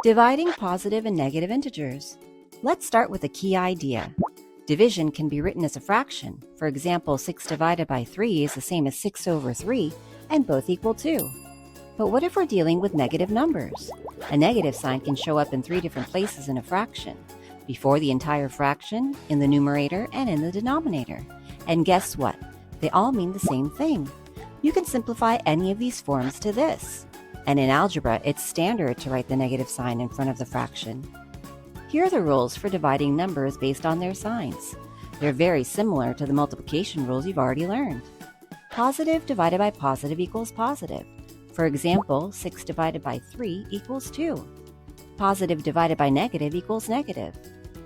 Dividing positive and negative integers. Let's start with a key idea. Division can be written as a fraction. For example, 6 divided by 3 is the same as 6 over 3, and both equal 2. But what if we're dealing with negative numbers? A negative sign can show up in 3 different places in a fraction: before the entire fraction, in the numerator, and in the denominator. And guess what? They all mean the same thing. You can simplify any of these forms to this. And in algebra, it's standard to write the negative sign in front of the fraction. Here are the rules for dividing numbers based on their signs. They're very similar to the multiplication rules you've already learned. Positive divided by positive equals positive. For example, 6 divided by 3 equals 2. Positive divided by negative equals negative.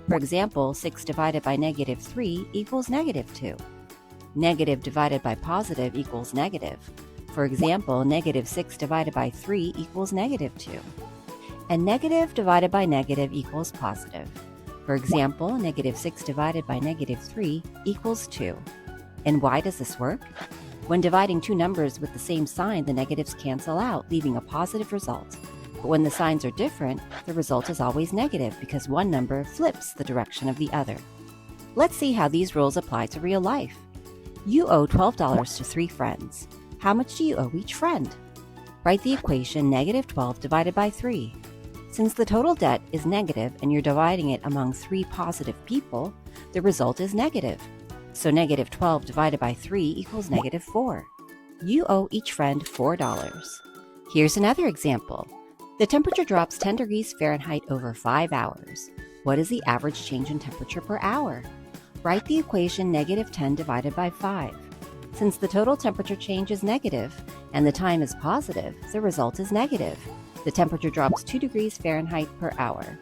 For example, 6 divided by negative 3 equals negative 2. Negative divided by positive equals negative. For example, negative 6 divided by 3 equals negative 2. And negative divided by negative equals positive. For example, negative 6 divided by negative 3 equals 2. And why does this work? When dividing two numbers with the same sign, the negatives cancel out, leaving a positive result. But when the signs are different, the result is always negative because one number flips the direction of the other. Let's see how these rules apply to real life. You owe $12 to 3 friends. How much do you owe each friend? Write the equation negative 12 divided by 3. Since the total debt is negative and you're dividing it among 3 positive people, the result is negative. So negative 12 divided by 3 equals negative 4. You owe each friend $4. Here's another example. The temperature drops 10 degrees Fahrenheit over 5 hours. What is the average change in temperature per hour? Write the equation negative 10 divided by 5. Since the total temperature change is negative and the time is positive, the result is negative. The temperature drops 2 degrees Fahrenheit per hour.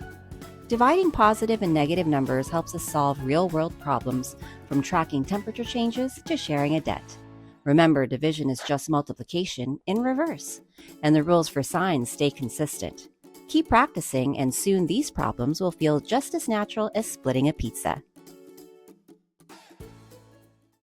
Dividing positive and negative numbers helps us solve real-world problems, from tracking temperature changes to sharing a debt. Remember, division is just multiplication in reverse, and the rules for signs stay consistent. Keep practicing, and soon these problems will feel just as natural as splitting a pizza.